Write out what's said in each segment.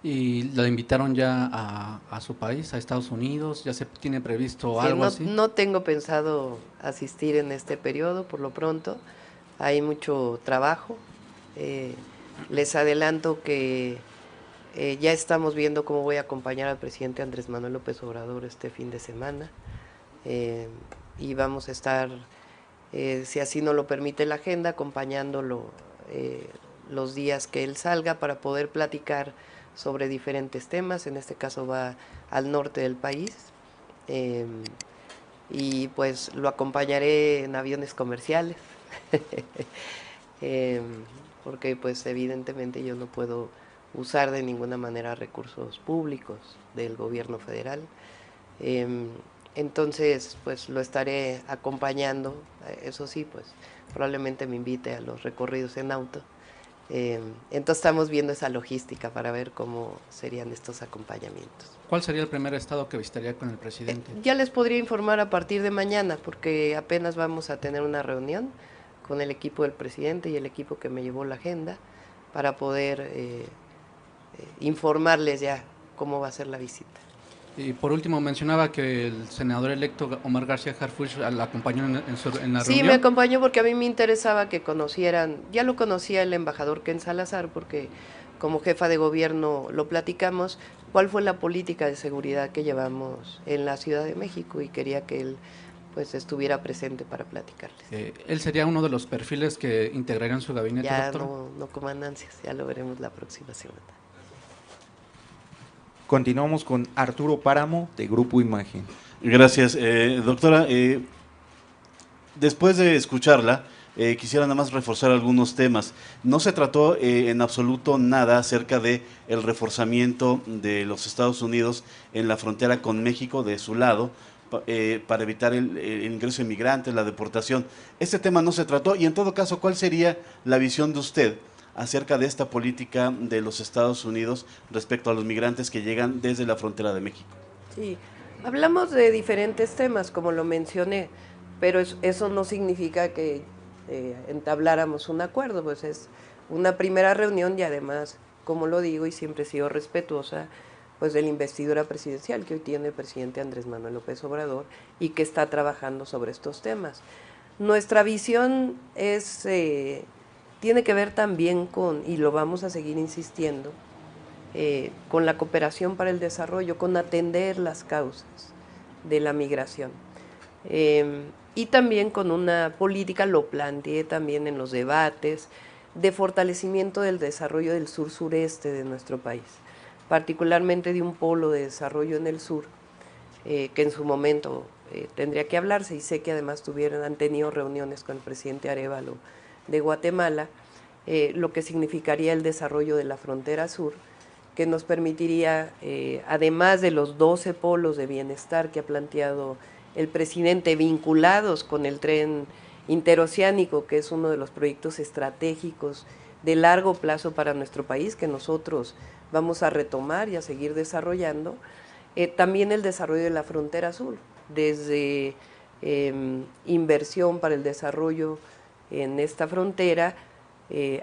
¿Y la invitaron ya a su país, a Estados Unidos? ¿Ya se tiene previsto Sí, algo no, así? no tengo pensado asistir en este periodo, por lo pronto. Hay mucho trabajo. Eh, Les adelanto que ya estamos viendo cómo voy a acompañar al presidente Andrés Manuel López Obrador este fin de semana. Eh, y vamos a estar, si así nos lo permite la agenda, acompañándolo los días que él salga para poder platicar sobre diferentes temas. En este caso va al norte del país. Eh, y pues lo acompañaré en aviones comerciales. eh, Porque pues evidentemente yo no puedo usar de ninguna manera recursos públicos del gobierno federal. Eh, entonces pues lo estaré acompañando, eso sí, pues probablemente me invite a los recorridos en auto. Entonces estamos viendo esa logística para ver cómo serían estos acompañamientos. ¿Cuál sería el primer estado que visitaría con el presidente? Ya les podría informar a partir de mañana, porque apenas vamos a tener una reunión con el equipo del presidente y el equipo que me llevó la agenda para poder informarles ya cómo va a ser la visita. Y por último, mencionaba que el senador electo Omar García Harfuch la acompañó en la Sí, me reunión. acompañó porque a mí me interesaba que conocieran, ya lo conocía el embajador Ken Salazar, porque como jefa de gobierno lo platicamos, cuál fue la política de seguridad que llevamos en la Ciudad de México y quería que él pues estuviera presente para platicarles. Él sería uno de los perfiles que integrarían su gabinete, Ya doctora. no, no coman ansias, ya lo veremos la próxima semana. Continuamos con Arturo Páramo, de Grupo Imagen. Gracias, doctora. Después de escucharla, quisiera nada más reforzar algunos temas. No se trató en absoluto nada acerca de el reforzamiento de los Estados Unidos en la frontera con México de su lado para evitar el ingreso de inmigrantes, la deportación. Este tema no se trató y en todo caso, ¿cuál sería la visión de usted acerca de esta política de los Estados Unidos respecto a los migrantes que llegan desde la frontera de México? Sí, hablamos de diferentes temas, como lo mencioné, pero eso no significa que entabláramos un acuerdo, pues es una primera reunión y además, como lo digo y siempre he sido respetuosa, pues de la investidura presidencial que hoy tiene el presidente Andrés Manuel López Obrador y que está trabajando sobre estos temas. Nuestra visión es, tiene que ver también con, y lo vamos a seguir insistiendo, con la cooperación para el desarrollo, con atender las causas de la migración. Y también con una política, lo planteé también en los debates, de fortalecimiento del desarrollo del sur-sureste de nuestro país, particularmente de un polo de desarrollo en el sur, que en su momento tendría que hablarse, y sé que además han tenido reuniones con el presidente Arévalo de Guatemala, lo que significaría el desarrollo de la frontera sur, que nos permitiría, además de los 12 polos de bienestar que ha planteado el presidente, vinculados con el tren interoceánico, que es uno de los proyectos estratégicos de largo plazo para nuestro país, que nosotros vamos a retomar y a seguir desarrollando, también el desarrollo de la frontera sur, desde inversión para el desarrollo en esta frontera.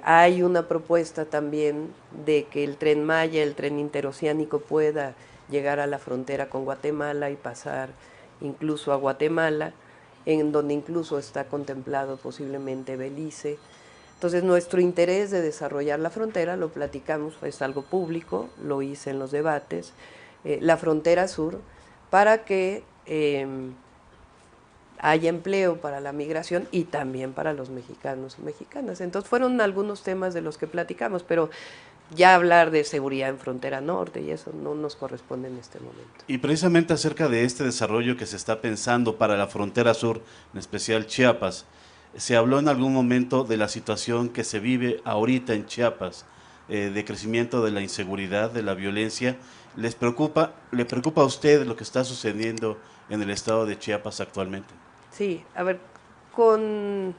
Hay una propuesta también de que el Tren Maya, el tren interoceánico, pueda llegar a la frontera con Guatemala y pasar incluso a Guatemala, en donde incluso está contemplado posiblemente Belice. Entonces nuestro interés de desarrollar la frontera, lo platicamos, es algo público, lo hice en los debates, la frontera sur, para que haya empleo para la migración y también para los mexicanos y mexicanas. Entonces fueron algunos temas de los que platicamos, pero ya hablar de seguridad en frontera norte y eso no nos corresponde en este momento. Y precisamente acerca de este desarrollo que se está pensando para la frontera sur, en especial Chiapas, se habló en algún momento de la situación que se vive ahorita en Chiapas, de crecimiento de la inseguridad, de la violencia. ¿Le preocupa a usted lo que está sucediendo en el estado de Chiapas actualmente? Sí, a ver, con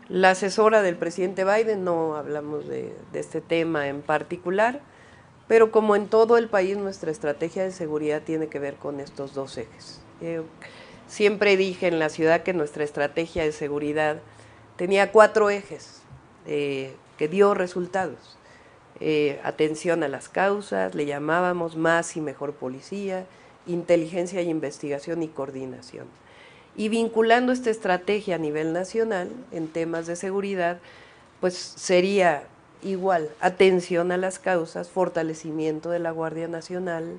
la asesora del presidente Biden no hablamos de este tema en particular, pero como en todo el país, nuestra estrategia de seguridad tiene que ver con estos dos ejes. Siempre dije en la ciudad que nuestra estrategia de seguridad tenía 4 ejes que dio resultados. atención a las causas, le llamábamos más y mejor policía, inteligencia y investigación y coordinación. Y vinculando esta estrategia a nivel nacional en temas de seguridad, pues sería igual, atención a las causas, fortalecimiento de la Guardia Nacional,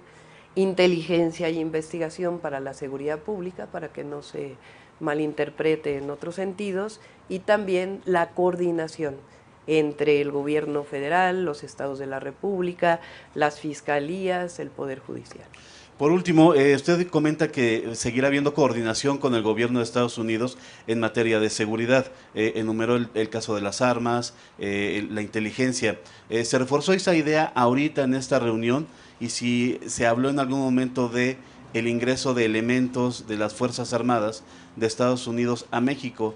inteligencia y investigación para la seguridad pública, para que no se malinterprete en otros sentidos, y también la coordinación entre el gobierno federal, los estados de la República, las fiscalías, el Poder Judicial. Por último, usted comenta que seguirá habiendo coordinación con el gobierno de Estados Unidos en materia de seguridad. Enumeró el caso de las armas, la inteligencia. ¿Se reforzó esa idea ahorita en esta reunión? Y si se habló en algún momento de el ingreso de elementos de las Fuerzas Armadas de Estados Unidos a México.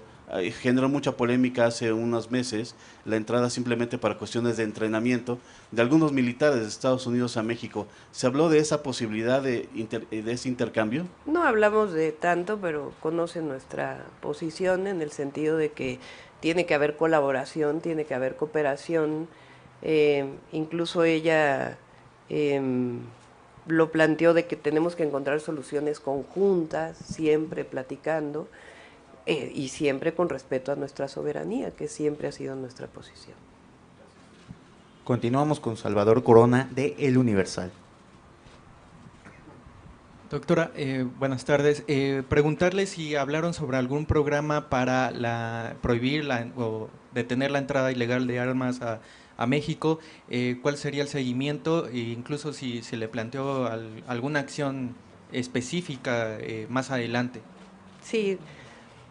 Generó mucha polémica hace unos meses la entrada simplemente para cuestiones de entrenamiento de algunos militares de Estados Unidos a México. ¿Se habló de esa posibilidad de ese intercambio? No hablamos de tanto, pero conocen nuestra posición en el sentido de que tiene que haber colaboración, tiene que haber cooperación. Incluso ella lo planteó de que tenemos que encontrar soluciones conjuntas, siempre platicando. Y siempre con respeto a nuestra soberanía, que siempre ha sido nuestra posición. Continuamos con Salvador Corona de El Universal. Doctora, buenas tardes. Preguntarle si hablaron sobre algún programa para prohibir o detener la entrada ilegal de armas a México. ¿Cuál sería el seguimiento? E incluso si se le planteó alguna acción específica más adelante. Sí.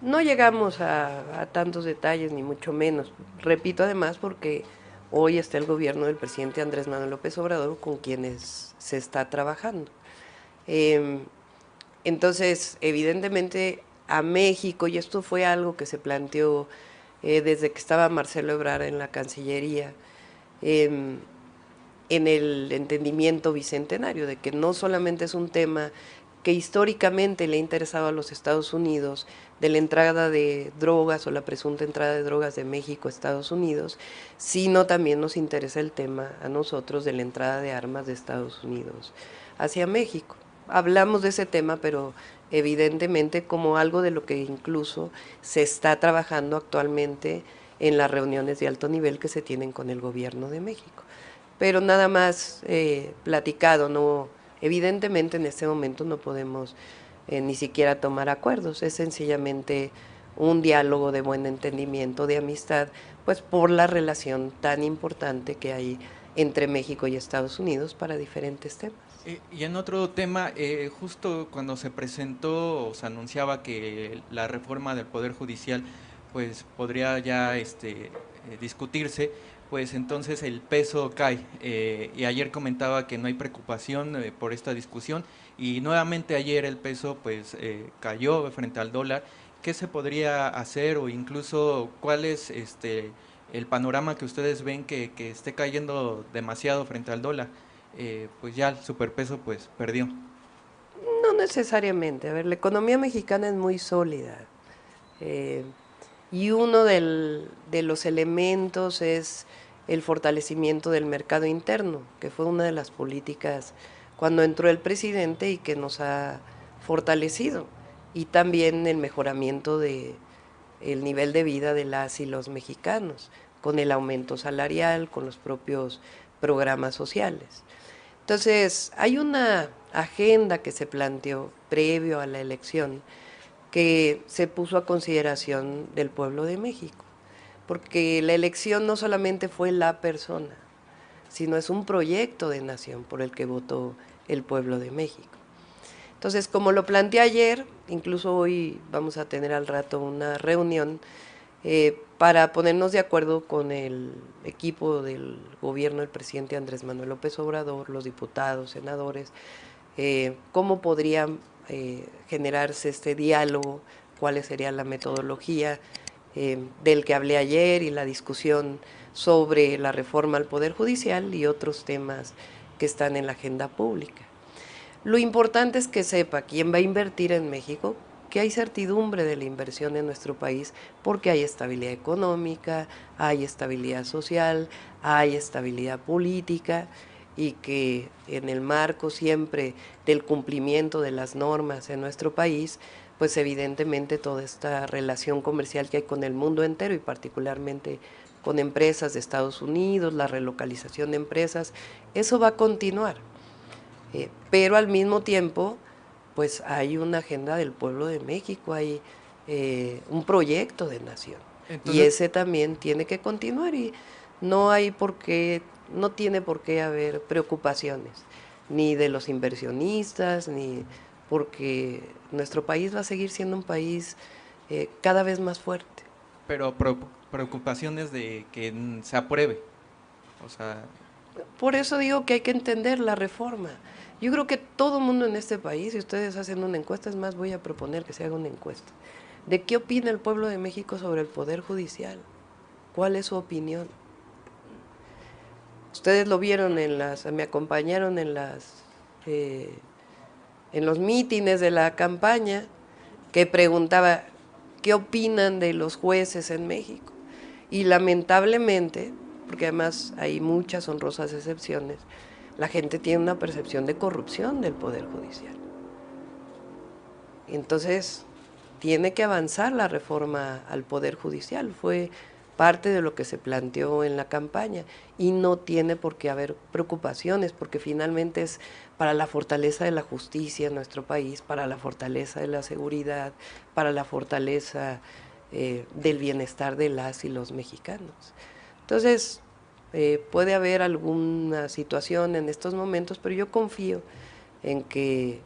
No llegamos a tantos detalles, ni mucho menos. Repito además porque hoy está el gobierno del presidente Andrés Manuel López Obrador con quienes se está trabajando. Entonces, evidentemente a México, y esto fue algo que se planteó desde que estaba Marcelo Ebrard en la Cancillería, en el entendimiento bicentenario, de que no solamente es un tema que históricamente le ha interesado a los Estados Unidos, de la entrada de drogas o la presunta entrada de drogas de México a Estados Unidos, sino también nos interesa el tema a nosotros de la entrada de armas de Estados Unidos hacia México. Hablamos de ese tema, pero evidentemente como algo de lo que incluso se está trabajando actualmente en las reuniones de alto nivel que se tienen con el gobierno de México. Pero nada más platicado, no. Evidentemente en este momento no podemos ni siquiera tomar acuerdos, es sencillamente un diálogo de buen entendimiento, de amistad, pues por la relación tan importante que hay entre México y Estados Unidos para diferentes temas. Y en otro tema, justo cuando se presentó o se anunciaba que la reforma del Poder Judicial pues podría ya discutirse, pues entonces el peso cae. Y ayer comentaba que no hay preocupación por esta discusión y nuevamente ayer el peso pues cayó frente al dólar. ¿Qué se podría hacer o incluso cuál es el panorama que ustedes ven que esté cayendo demasiado frente al dólar? Pues ya el superpeso pues perdió. No necesariamente. A ver, la economía mexicana es muy sólida. Y uno de los elementos es el fortalecimiento del mercado interno, que fue una de las políticas cuando entró el presidente y que nos ha fortalecido, y también el mejoramiento del nivel de vida de las y los mexicanos, con el aumento salarial, con los propios programas sociales. Entonces, hay una agenda que se planteó previo a la elección que se puso a consideración del pueblo de México, porque la elección no solamente fue la persona, sino es un proyecto de nación por el que votó el pueblo de México. Entonces, como lo planteé ayer, incluso hoy vamos a tener al rato una reunión para ponernos de acuerdo con el equipo del gobierno del presidente Andrés Manuel López Obrador, los diputados, senadores, cómo podría generarse este diálogo, cuál sería la metodología del que hablé ayer y la discusión sobre la reforma al Poder Judicial y otros temas que están en la agenda pública. Lo importante es que sepa quién va a invertir en México, que hay certidumbre de la inversión en nuestro país porque hay estabilidad económica, hay estabilidad social, hay estabilidad política y que en el marco siempre del cumplimiento de las normas en nuestro país, pues evidentemente toda esta relación comercial que hay con el mundo entero y particularmente con empresas de Estados Unidos, la relocalización de empresas, eso va a continuar. Pero al mismo tiempo, pues hay una agenda del pueblo de México, hay un proyecto de nación. Entonces, y ese también tiene que continuar y no hay por qué, no tiene por qué haber preocupaciones, ni de los inversionistas, ni porque nuestro país va a seguir siendo un país cada vez más fuerte. Pero preocupaciones de que se apruebe, o sea... Por eso digo que hay que entender la reforma. Yo creo que todo el mundo en este país, si ustedes hacen una encuesta, es más, voy a proponer que se haga una encuesta, de qué opina el pueblo de México sobre el Poder Judicial, cuál es su opinión. Ustedes lo vieron me acompañaron en los mítines de la campaña, que preguntaba qué opinan de los jueces en México. Y lamentablemente, porque además hay muchas honrosas excepciones, la gente tiene una percepción de corrupción del Poder Judicial. Entonces, tiene que avanzar la reforma al Poder Judicial, fue parte de lo que se planteó en la campaña y no tiene por qué haber preocupaciones, porque finalmente es para la fortaleza de la justicia en nuestro país, para la fortaleza de la seguridad, para la fortaleza del bienestar de las y los mexicanos. Entonces, puede haber alguna situación en estos momentos, pero yo confío en que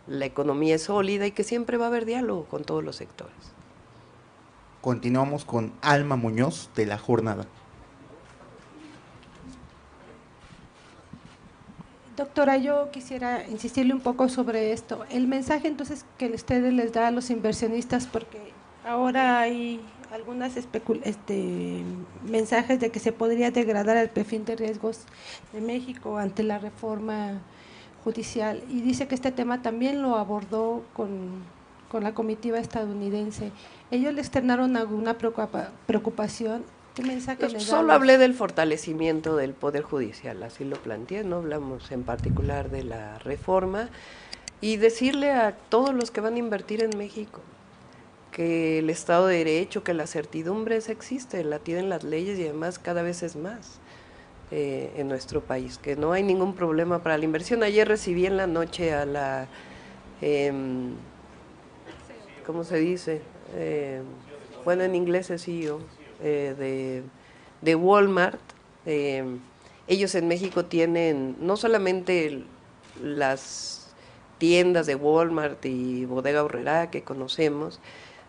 la economía es sólida y que siempre va a haber diálogo con todos los sectores. Continuamos con Alma Muñoz de La Jornada. Doctora, yo quisiera insistirle un poco sobre esto. El mensaje entonces que ustedes les da a los inversionistas, porque ahora hay algunas mensajes de que se podría degradar el perfil de riesgos de México ante la reforma judicial, y dice que este tema también lo abordó con la comitiva estadounidense. ¿Ellos le externaron alguna preocupación? ¿Qué mensaje les da? Solo hablé del fortalecimiento del Poder Judicial, así lo planteé, no hablamos en particular de la reforma, y decirle a todos los que van a invertir en México que el Estado de Derecho, que la certidumbre existe, la tienen las leyes y además cada vez es más en nuestro país, que no hay ningún problema para la inversión. Ayer recibí en la noche a la, ¿cómo se dice? Bueno, en inglés es CEO de Walmart. Ellos en México tienen no solamente las tiendas de Walmart y Bodega Aurrerá que conocemos,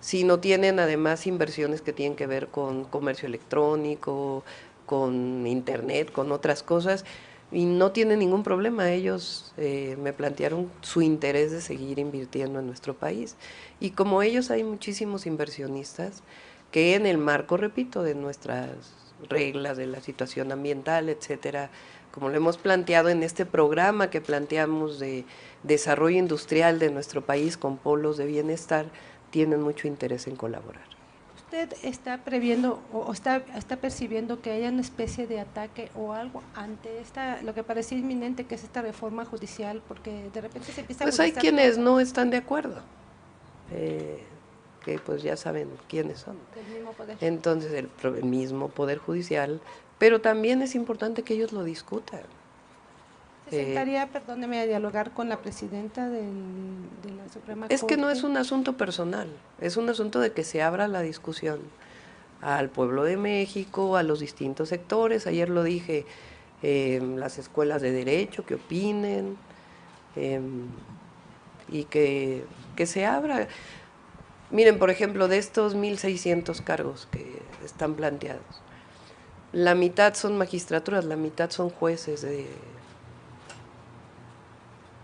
sino tienen además inversiones que tienen que ver con comercio electrónico, con internet, con otras cosas, y no tienen ningún problema. Ellos me plantearon su interés de seguir invirtiendo en nuestro país. Y como ellos hay muchísimos inversionistas que en el marco, repito, de nuestras reglas, de la situación ambiental, etcétera, como lo hemos planteado en este programa que planteamos de desarrollo industrial de nuestro país con polos de bienestar, tienen mucho interés en colaborar. ¿Usted está previendo o está percibiendo que haya una especie de ataque o algo ante lo que parecía inminente, que es esta reforma judicial? Porque de repente se empieza a... Pues hay quienes no están de acuerdo, que pues ya saben quiénes son. Del mismo poder. Entonces el mismo Poder Judicial, pero también es importante que ellos lo discutan. ¿Se sentaría, perdóneme, a dialogar con la presidenta de la Suprema Corte? Es que no es un asunto personal, es un asunto de que se abra la discusión al pueblo de México, a los distintos sectores. Ayer lo dije, las escuelas de derecho, que opinen, y que se abra. Miren, por ejemplo, de estos 1,600 cargos que están planteados, la mitad son magistraturas, la mitad son jueces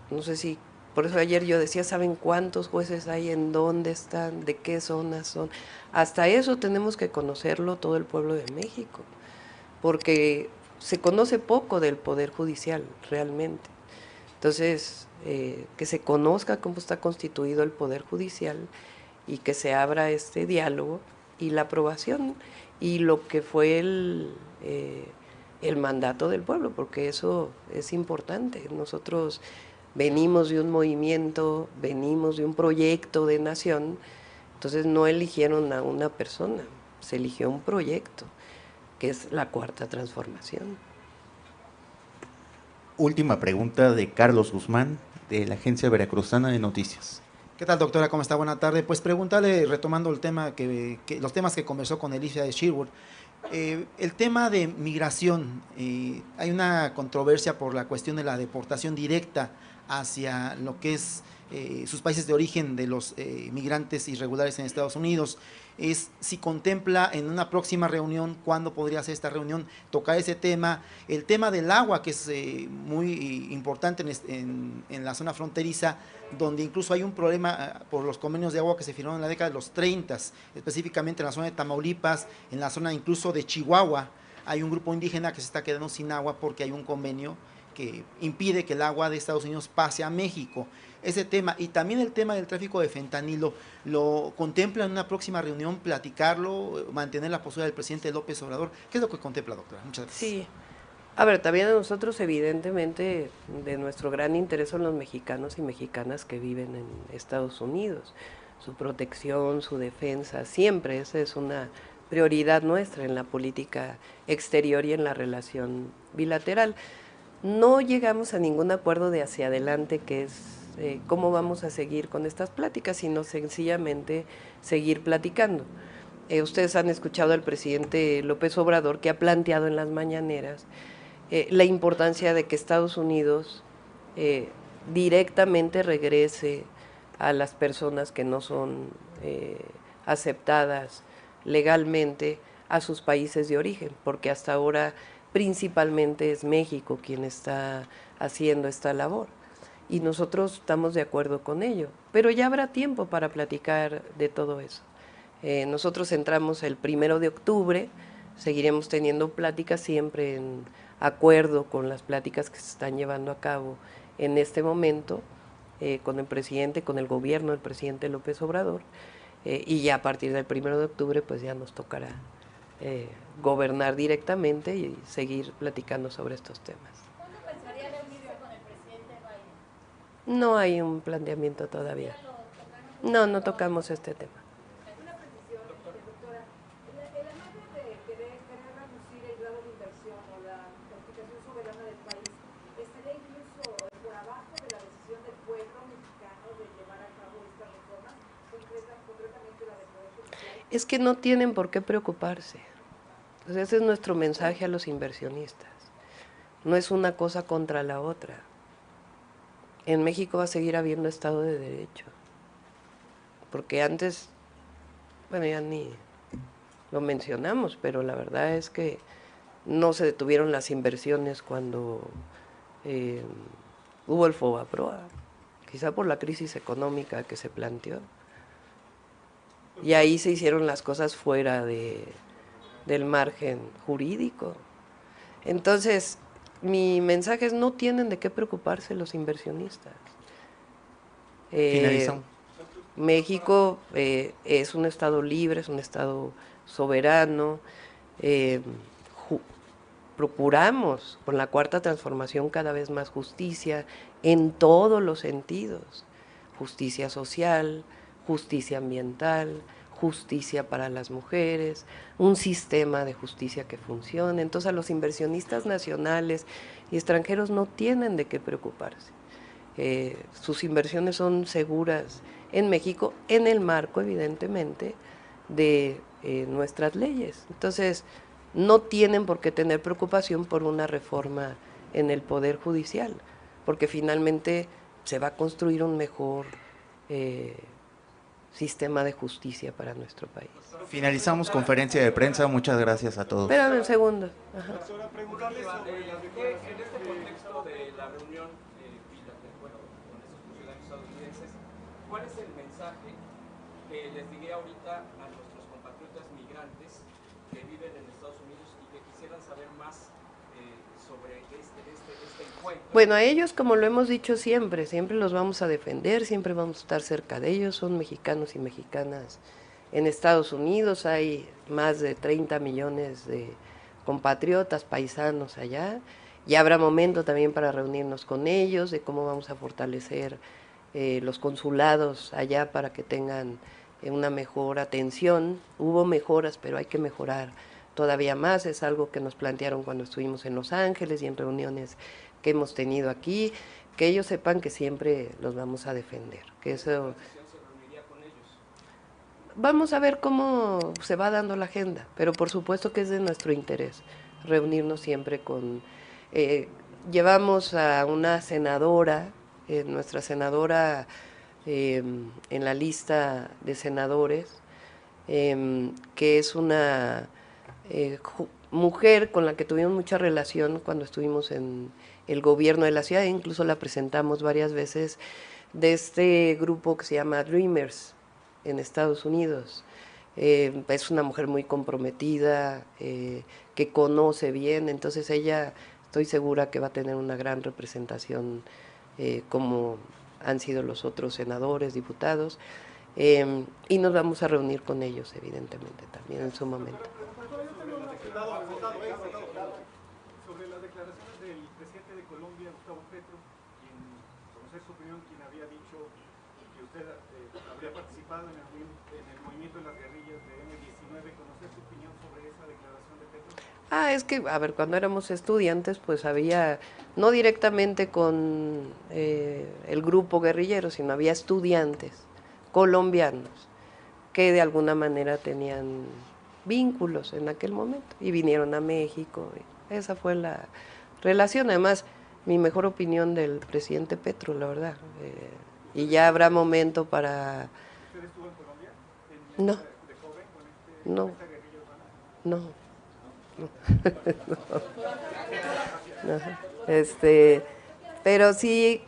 no sé si, por eso ayer yo decía, ¿saben cuántos jueces hay? ¿En dónde están? ¿De qué zonas son? Hasta eso tenemos que conocerlo todo el pueblo de México, porque se conoce poco del Poder Judicial realmente. Entonces, que se conozca cómo está constituido el Poder Judicial y que se abra este diálogo y la aprobación y lo que fue el mandato del pueblo, porque eso es importante. Nosotros venimos de un movimiento, venimos de un proyecto de nación, entonces no eligieron a una persona, se eligió un proyecto, que es la Cuarta Transformación. Última pregunta de Carlos Guzmán, de la Agencia Veracruzana de Noticias. ¿Qué tal, doctora? ¿Cómo está? Buena tarde. Pues preguntarle, retomando el tema los temas que conversó con Alicia de Sherwood, el tema de migración, hay una controversia por la cuestión de la deportación directa hacia lo que es sus países de origen de los migrantes irregulares en Estados Unidos. Es si contempla en una próxima reunión, cuándo podría ser esta reunión, tocar ese tema, el tema del agua, que es muy importante en la zona fronteriza, donde incluso hay un problema por los convenios de agua que se firmaron en la década de los 30, específicamente en la zona de Tamaulipas, en la zona incluso de Chihuahua. Hay un grupo indígena que se está quedando sin agua porque hay un convenio que impide que el agua de Estados Unidos pase a México. Ese tema, y también el tema del tráfico de fentanilo, ¿lo contempla en una próxima reunión, platicarlo, mantener la postura del presidente López Obrador? ¿Qué es lo que contempla, doctora? Muchas gracias. Sí. A ver, también a nosotros evidentemente de nuestro gran interés son los mexicanos y mexicanas que viven en Estados Unidos, su protección, su defensa, siempre esa es una prioridad nuestra en la política exterior y en la relación bilateral. No llegamos a ningún acuerdo de hacia adelante, que es cómo vamos a seguir con estas pláticas, sino sencillamente seguir platicando. Ustedes han escuchado al presidente López Obrador, que ha planteado en las mañaneras la importancia de que Estados Unidos directamente regrese a las personas que no son aceptadas legalmente a sus países de origen, porque hasta ahora principalmente es México quien está haciendo esta labor y nosotros estamos de acuerdo con ello, pero ya habrá tiempo para platicar de todo eso. Nosotros entramos el 1 de octubre, seguiremos teniendo pláticas siempre en acuerdo con las pláticas que se están llevando a cabo en este momento con el presidente, con el gobierno del presidente López Obrador, y ya a partir del 1 de octubre pues ya nos tocará gobernar directamente y seguir platicando sobre estos temas. ¿Cuándo pensaría reunirse con el presidente Biden? No hay un planteamiento todavía. No tocamos este tema. Una precisión, doctora. El anuncio de querer reducir el grado de inversión o la calificación soberana del país estaría incluso por abajo de la decisión del pueblo mexicano de llevar a cabo estas reformas, concretamente la de Poder Judicial. Es que no tienen por qué preocuparse. Entonces, ese es nuestro mensaje a los inversionistas. No es una cosa contra la otra. En México va a seguir habiendo Estado de Derecho. Porque antes, bueno, ya ni lo mencionamos, pero la verdad es que no se detuvieron las inversiones cuando hubo el FOBAPROA, quizá por la crisis económica que se planteó. Y ahí se hicieron las cosas fuera del margen jurídico. Entonces, mi mensaje es: no tienen de qué preocuparse los inversionistas. Finalizamos. México es un estado libre, es un estado soberano. Procuramos con la Cuarta Transformación cada vez más justicia en todos los sentidos: justicia social, justicia ambiental, justicia para las mujeres, un sistema de justicia que funcione. Entonces, a los inversionistas nacionales y extranjeros no tienen de qué preocuparse. Sus inversiones son seguras en México, en el marco, evidentemente, de nuestras leyes. Entonces, no tienen por qué tener preocupación por una reforma en el Poder Judicial, porque finalmente se va a construir un mejor sistema de justicia para nuestro país. Finalizamos conferencia de prensa. Muchas gracias a todos. Espérame un segundo. Ajá. Doctora, preguntarle sobre las reformas en este contexto de la reunión con esos funcionarios estadounidenses, ¿cuál es el mensaje que les diría ahorita a nuestros compatriotas migrantes que viven en Estados Unidos y que quisieran saber más sobre este encuentro? Bueno, a ellos, como lo hemos dicho siempre, siempre los vamos a defender, siempre vamos a estar cerca de ellos, son mexicanos y mexicanas. En Estados Unidos hay más de 30 millones de compatriotas, paisanos allá, y habrá momento también para reunirnos con ellos, de cómo vamos a fortalecer los consulados allá para que tengan una mejor atención. Hubo mejoras, pero hay que mejorar todavía más, es algo que nos plantearon cuando estuvimos en Los Ángeles y en reuniones que hemos tenido aquí, que ellos sepan que siempre los vamos a defender, que eso... Vamos a ver cómo se va dando la agenda, pero por supuesto que es de nuestro interés reunirnos siempre con... llevamos a una senadora, nuestra senadora en la lista de senadores, que es una mujer con la que tuvimos mucha relación cuando estuvimos en el gobierno de la ciudad, incluso la presentamos varias veces, de este grupo que se llama Dreamers en Estados Unidos. Es una mujer muy comprometida, que conoce bien, entonces ella estoy segura que va a tener una gran representación como han sido los otros senadores, diputados, y nos vamos a reunir con ellos evidentemente también en su momento. Sobre las declaraciones del presidente de Colombia, Gustavo Petro, quien, conocer su opinión, quien había dicho que usted habría participado en el movimiento de las guerrillas de M-19, conocer su opinión sobre esa declaración de Petro. Es que, a ver, cuando éramos estudiantes, pues había, no directamente con el grupo guerrillero, sino había estudiantes colombianos que de alguna manera tenían vínculos en aquel momento y vinieron a México. Esa fue la relación. Además, mi mejor opinión del presidente Petro, la verdad. Y ya habrá momento para... ¿Usted estuvo en Colombia? No. ¿De joven con esta guerrilla urbana? No. Pero sí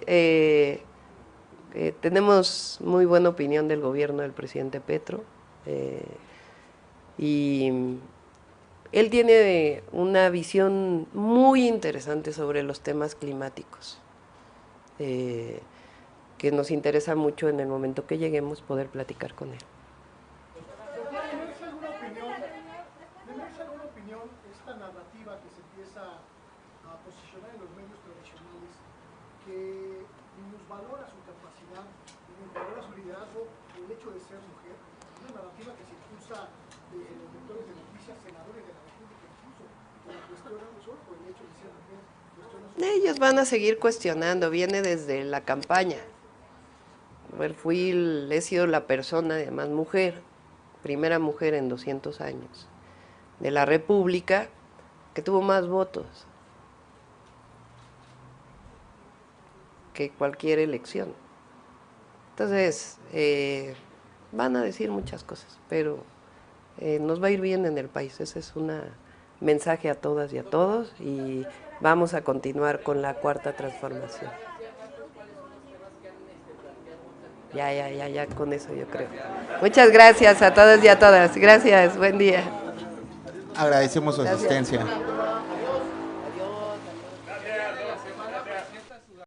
tenemos muy buena opinión del gobierno del presidente Petro, y él tiene una visión muy interesante sobre los temas climáticos, que nos interesa mucho en el momento que lleguemos poder platicar con él. ¿Merece alguna opinión esta narrativa que se empieza a posicionar en los medios tradicionales, que minusvalora su capacidad, minusvalora su liderazgo, el hecho de ser mujer? Una narrativa que se impulsa desde los lectores de noticias, senadores de la República, incluso, que la cuestionan solo por el hecho de ser mujer. Ellos van a seguir cuestionando, viene desde la campaña. He sido la persona, además mujer, primera mujer en 200 años de la República que tuvo más votos que cualquier elección. Entonces, van a decir muchas cosas, pero nos va a ir bien en el país. Ese es un mensaje a todas y a todos, y vamos a continuar con la cuarta transformación. Ya, con eso yo creo. Muchas gracias a todos y a todas. Gracias, buen día. Agradecemos su asistencia.